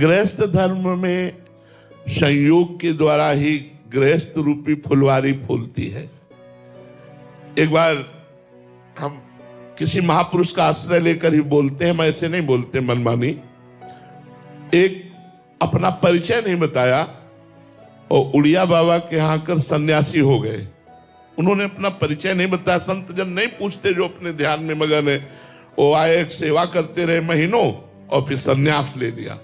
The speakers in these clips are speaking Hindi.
गृहस्थ धर्म में संयोग के द्वारा ही गृहस्थ रूपी फुलवारी फूलती है। एक बार हम किसी महापुरुष का आश्रय लेकर ही बोलते हैं, मैं ऐसे नहीं बोलते मनमानी। एक अपना परिचय नहीं बताया और उड़िया बाबा के यहाँ आकर सन्यासी हो गए। उन्होंने अपना परिचय नहीं बताया। संत जन नहीं पूछते जो अपने ध्यान में मगन है। वो आए, सेवा करते रहे महीनों और फिर सन्यास ले लिया।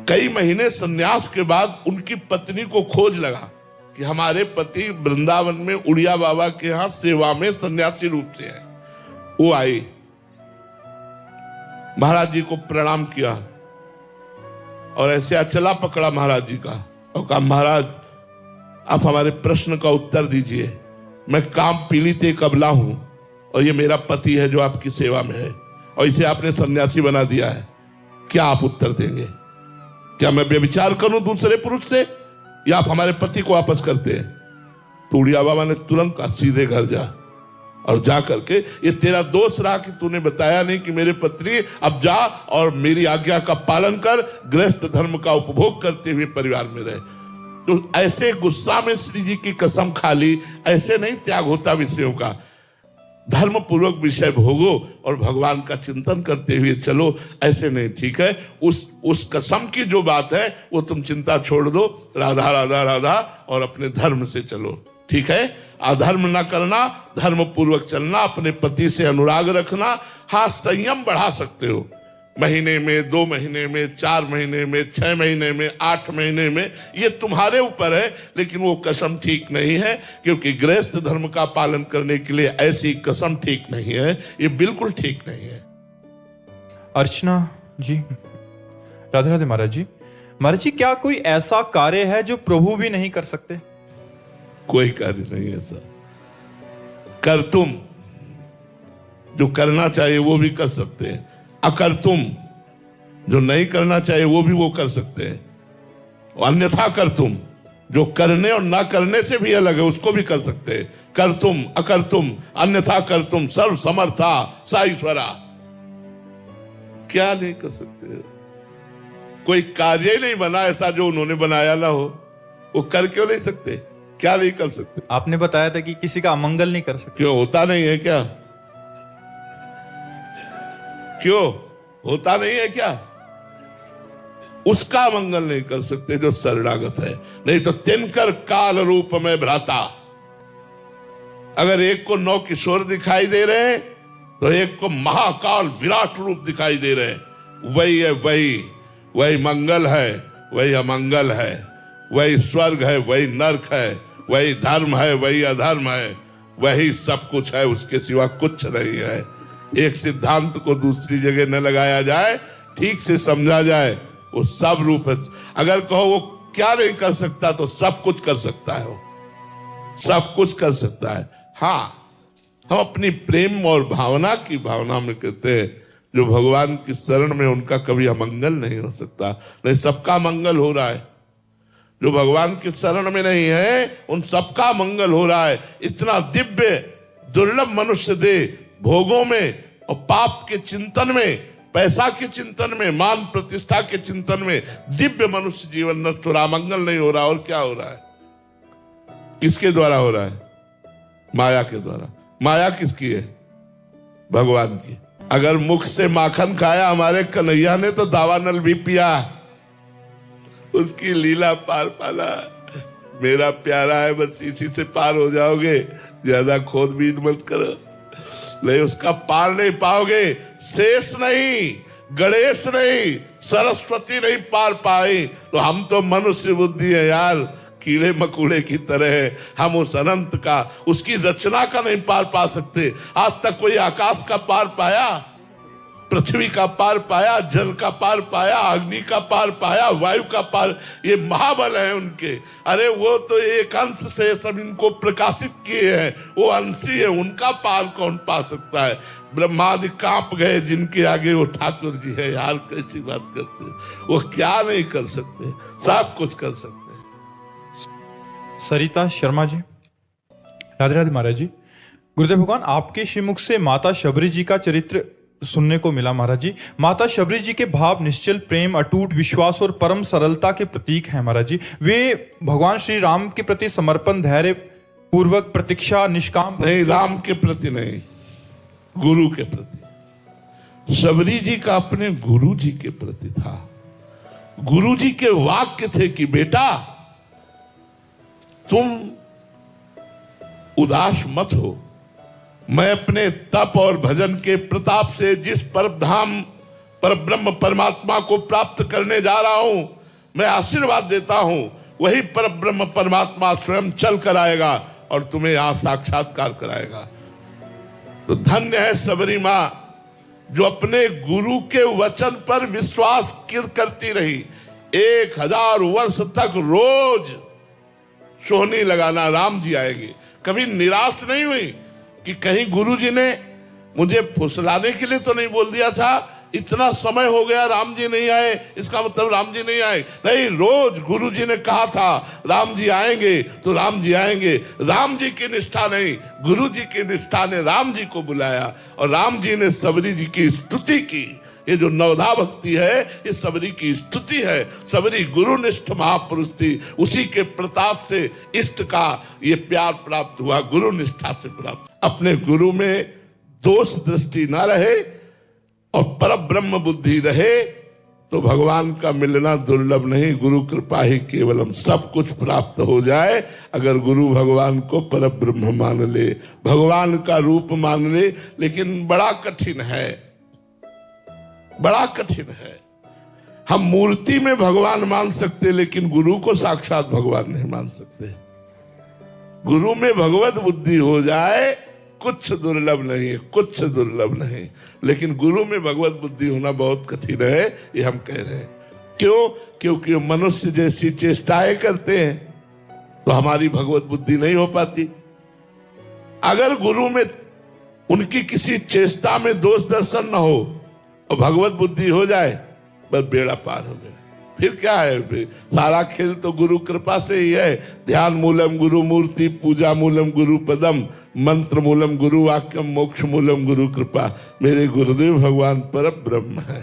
कई महीने सन्यास के बाद उनकी पत्नी को खोज लगा कि हमारे पति वृंदावन में उड़िया बाबा के यहाँ सेवा में सन्यासी रूप से है। वो आई, महाराज जी को प्रणाम किया और ऐसे अचला पकड़ा महाराज जी का और कहा, महाराज आप हमारे प्रश्न का उत्तर दीजिए। मैं काम पीड़ित एक अबला हूं और ये मेरा पति है जो आपकी सेवा में है और इसे आपने सन्यासी बना दिया है। क्या आप उत्तर देंगे? क्या मैं व्यभिचार करूं दूसरे पुरुष से या आप हमारे पति को वापस करते हैं? तो उड़िया बाबा ने तुरंत कहा, सीधे घर जा और जा करके ये तेरा दोष रहा कि तूने बताया नहीं कि मेरे पत्नी, अब जा और मेरी आज्ञा का पालन कर, गृहस्थ धर्म का उपभोग करते हुए परिवार में रहे। तो ऐसे गुस्सा में श्री जी की कसम खा ली। ऐसे नहीं त्याग होता विषयों का। धर्म पूर्वक विषय भोगो और भगवान का चिंतन करते हुए चलो। ऐसे नहीं, ठीक है। उस कसम की जो बात है वो तुम चिंता छोड़ दो, राधा राधा राधा, और अपने धर्म से चलो, ठीक है। अधर्म ना करना, धर्म पूर्वक चलना, अपने पति से अनुराग रखना। हाँ, संयम बढ़ा सकते हो, महीने में, 2 महीने में, 4 महीने में, 6 महीने में, 8 महीने में, ये तुम्हारे ऊपर है। लेकिन वो कसम ठीक नहीं है, क्योंकि गृहस्थ धर्म का पालन करने के लिए ऐसी कसम ठीक नहीं है। ये बिल्कुल ठीक नहीं है। अर्चना जी, राधे राधे महाराज जी। महाराज जी, क्या कोई ऐसा कार्य है जो प्रभु भी नहीं कर सकते? कोई कार्य नहीं ऐसा। कर तुम जो करना चाहिए वो भी कर सकते हैं, अकर तुम जो नहीं करना चाहिए वो भी वो कर सकते हैं, और अन्यथा कर तुम जो करने और ना करने से भी अलग है उसको भी कर सकते हैं। कर तुम, अकर तुम, अन्यथा कर तुम, सर्व समर्था सा ईश्वरा। क्या नहीं कर सकते? कोई कार्य ही नहीं बना ऐसा जो उन्होंने बनाया ना हो। वो कर क्यों नहीं सकते? क्या नहीं कर सकते? आपने बताया था कि किसी का अमंगल नहीं कर सकते। क्यों होता नहीं है क्या? क्यों होता नहीं है क्या? उसका मंगल नहीं कर सकते जो शरणागत है। नहीं तो तिनकर काल रूप में भ्राता। अगर एक को 9 किशोर दिखाई दे रहे हैं तो एक को महाकाल विराट रूप दिखाई दे रहे हैं। वही है, वही मंगल है, वही अमंगल है, वही स्वर्ग है, वही नरक है, वही धर्म है, वही अधर्म है, वही सब कुछ है, उसके सिवा कुछ नहीं है। एक सिद्धांत को दूसरी जगह न लगाया जाए, ठीक से समझा जाए, वो सब रूप है। अगर कहो वो क्या नहीं कर सकता तो सब कुछ कर सकता है। वो सब कुछ कर सकता है। हाँ, हम अपनी प्रेम और भावना की भावना में कहते हैं जो भगवान की शरण में, उनका कभी अमंगल नहीं हो सकता। नहीं, सबका मंगल हो रहा है। जो भगवान की शरण में नहीं है उन सबका मंगल हो रहा है। इतना दिव्य दुर्लभ मनुष्य दे भोगों में और पाप के चिंतन में, पैसा के चिंतन में, मान प्रतिष्ठा के चिंतन में दिव्य मनुष्य जीवन नष्ट हो रहा, मंगल नहीं हो रहा। और क्या हो रहा है? किसके द्वारा हो रहा है? माया के द्वारा। माया किसकी है? भगवान की। अगर मुख से माखन खाया हमारे कन्हैया ने तो दावानल भी पिया, उसकी लीला पार पाला। मेरा प्यारा है, बस इसी से पार हो जाओगे। ज्यादा खोदबीन मत करो, नहीं उसका पार नहीं पाओगे। शेष नहीं, गणेश नहीं, सरस्वती नहीं पार पाई तो हम तो मनुष्य बुद्धि है यार, कीड़े मकोड़े की तरह है। हम उस अनंत का, उसकी रचना का नहीं पार पा सकते। आज तक कोई आकाश का पार पाया, पृथ्वी का पार पाया, जल का पार पाया, अग्नि का पार पाया, वायु का पार? ये महाबल है उनके। अरे वो तो एक अंश से सब इनको प्रकाशित किए हैं, वो अंशी है, उनका पार कौन पा सकता है? ब्रह्मादि कांप गए जिनके आगे वो ठाकुर जी है। यार कैसी बात करते हैं? वो क्या नहीं कर सकते? सब कुछ कर सकते हैं। सरिता शर्मा जी, राधे राधे महाराज जी। गुरुदेव भगवान, आपके श्रीमुख से माता शबरी जी का चरित्र सुनने को मिला महाराज जी। माता शबरी जी के भाव निश्चल प्रेम, अटूट विश्वास और परम सरलता के प्रतीक हैं महाराज जी। वे भगवान श्री राम के प्रति समर्पण, धैर्य पूर्वक प्रतीक्षा, निष्काम नहीं, राम के प्रति नहीं, गुरु के प्रति। शबरी जी का अपने गुरु जी के प्रति था। गुरु जी के वाक्य थे कि बेटा तुम उदास मत हो, मैं अपने तप और भजन के प्रताप से जिस परमधाम पर ब्रह्म परमात्मा को प्राप्त करने जा रहा हूं, मैं आशीर्वाद देता हूं, वही पर ब्रह्म परमात्मा स्वयं चल कर आएगा और तुम्हें यहां साक्षात्कार कराएगा। तो धन्य है शबरी मां जो अपने गुरु के वचन पर विश्वास करती रही। 1000 वर्ष तक रोज सोहनी लगाना, राम जी आएंगे। कभी निराश नहीं हुई कि कहीं गुरुजी ने मुझे फुसलाने के लिए तो नहीं बोल दिया था, इतना समय हो गया राम जी नहीं आए, इसका मतलब राम जी नहीं आए। नहीं, रोज गुरुजी ने कहा था राम जी आएंगे तो राम जी आएंगे। राम जी की निष्ठा नहीं, गुरु जी की निष्ठा ने राम जी को बुलाया और राम जी ने शबरी जी की स्तुति की। ये जो नवधा भक्ति है ये शबरी की स्तुति है। शबरी गुरुनिष्ठ महापुरुष थी, उसी के प्रताप से इष्ट का ये प्यार प्राप्त हुआ, गुरु निष्ठा से प्राप्त। अपने गुरु में दोष दृष्टि ना रहे और परब्रह्म बुद्धि रहे तो भगवान का मिलना दुर्लभ नहीं, गुरु कृपा ही केवलम। सब कुछ प्राप्त हो जाए अगर गुरु भगवान को परब्रह्म मान ले, भगवान का रूप मान ले। लेकिन बड़ा कठिन है, बड़ा कठिन है। हम मूर्ति में भगवान मान सकते लेकिन गुरु को साक्षात भगवान नहीं मान सकते। गुरु में भगवत बुद्धि हो जाए कुछ दुर्लभ नहीं, कुछ दुर्लभ नहीं। लेकिन गुरु में भगवत बुद्धि होना बहुत कठिन है, ये हम कह रहे हैं। क्यों? क्योंकि मनुष्य जैसी चेष्टाएं करते हैं तो हमारी भगवत बुद्धि नहीं हो पाती। अगर गुरु में उनकी किसी चेष्टा में दोष दर्शन न हो और भगवत बुद्धि हो जाए, बस बेड़ा पार हो गया। फिर क्या है? फिर सारा खेल तो गुरु कृपा से ही है। ध्यान मूलम गुरु मूर्ति, पूजा मूलम गुरु पदम, मंत्र मूलम गुरु वाक्यम, मोक्ष मूलम गुरु कृपा। मेरे गुरुदेव भगवान पर ब्रह्म है।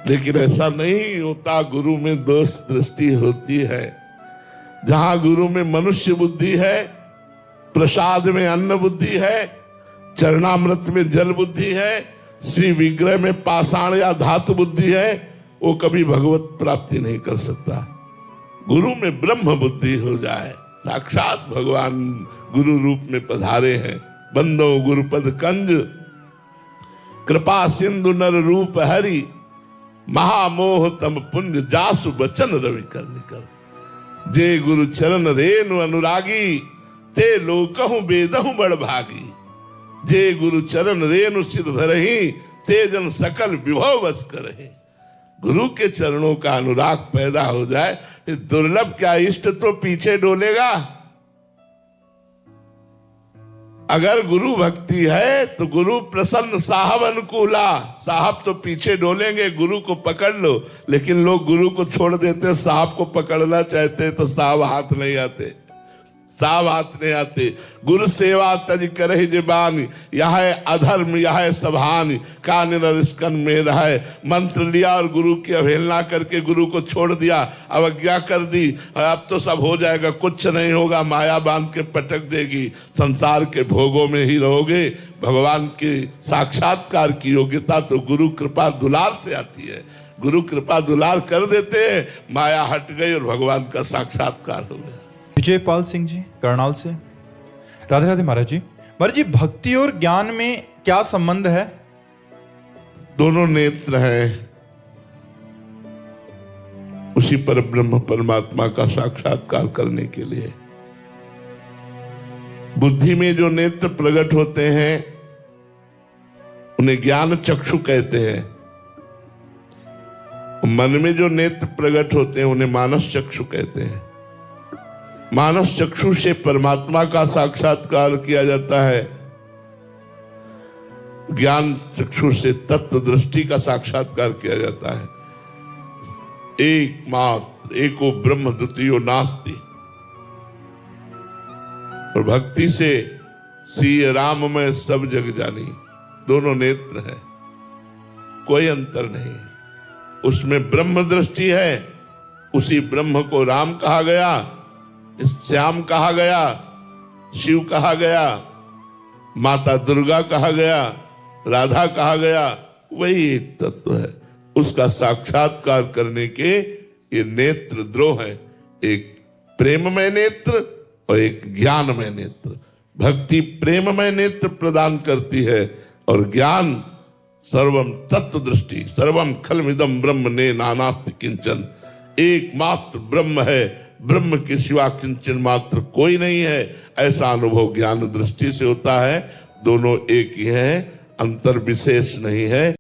लेकिन ऐसा नहीं होता, गुरु में दोष दृष्टि होती है। जहां गुरु में मनुष्य बुद्धि है, प्रसाद में अन्न बुद्धि है, चरणामृत में जल बुद्धि है, श्री विग्रह में पाषाण या धातु बुद्धि है, वो कभी भगवत प्राप्ति नहीं कर सकता। गुरु में ब्रह्म बुद्धि हो जाए, साक्षात भगवान गुरु रूप में पधारे हैं। बंदो गुरुपद कंज, कृपा सिंधु नर रूप हरि, महामोह तम पुंज जासु बचन रवि कर निकर। जे गुरु चरण रेणु अनुरागी, ते लोकहु बेदहु बड़ भागी। जे गुरु चरण रेणु सिद्ध धरहि, ते जन सकल विभव बस करहि। गुरु के चरणों का अनुराग पैदा हो जाए, दुर्लभ क्या, इष्ट तो पीछे डोलेगा। अगर गुरु भक्ति है तो गुरु प्रसन्न साहब अनुकूला, साहब तो पीछे डोलेंगे, गुरु को पकड़ लो। लेकिन लोग गुरु को छोड़ देते, साहब को पकड़ना चाहते तो साहब हाथ नहीं आते, साहब हाथ नहीं आते। गुरु सेवा तज करहि जिबानी, यह है अधर्म यह है सभानी, कान नरिस्कन में रहे। मंत्र लिया और गुरु की अवहेलना करके गुरु को छोड़ दिया, अवज्ञा कर दी, अब तो सब हो जाएगा, कुछ नहीं होगा, माया बांध के पटक देगी, संसार के भोगों में ही रहोगे। भगवान के साक्षात्कार की योग्यता तो गुरु कृपा दुलार से आती है। गुरु कृपा दुलार कर देते हैं, माया हट गई और भगवान का साक्षात्कार हो गया। विजयपाल सिंह जी करनाल से, राधे राधे महाराज जी। महाराज जी, भक्ति और ज्ञान में क्या संबंध है? दोनों नेत्र हैं उसी पर ब्रह्म परमात्मा का साक्षात्कार करने के लिए। बुद्धि में जो नेत्र प्रकट होते हैं उन्हें ज्ञान चक्षु कहते हैं। मन में जो नेत्र प्रकट होते हैं उन्हें मानस चक्षु कहते हैं। मानस चक्षु से परमात्मा का साक्षात्कार किया जाता है, ज्ञान चक्षु से तत्व दृष्टि का साक्षात्कार किया जाता है। एकमात्र एको ब्रह्म द्वितीयो नास्ति। और भक्ति से श्री राम में सब जग जानी, दोनों नेत्र हैं, कोई अंतर नहीं। उसमें ब्रह्म दृष्टि है, उसी ब्रह्म को राम कहा गया, श्याम कहा गया, शिव कहा गया, माता दुर्गा कहा गया, राधा कहा गया, वही एक तत्व है। उसका साक्षात्कार करने के ये नेत्र द्रोह है, एक प्रेममय नेत्र और एक ज्ञानमय नेत्र। भक्ति प्रेममय नेत्र प्रदान करती है और ज्ञान सर्वम तत्व दृष्टि, सर्वम खलमिदम ब्रह्म ने नानास्ति किंचन, एकमात्र ब्रह्म है, ब्रह्म के सिवा किंचन मात्र कोई नहीं है, ऐसा अनुभव ज्ञान दृष्टि से होता है। दोनों एक ही हैं, अंतर विशेष नहीं है।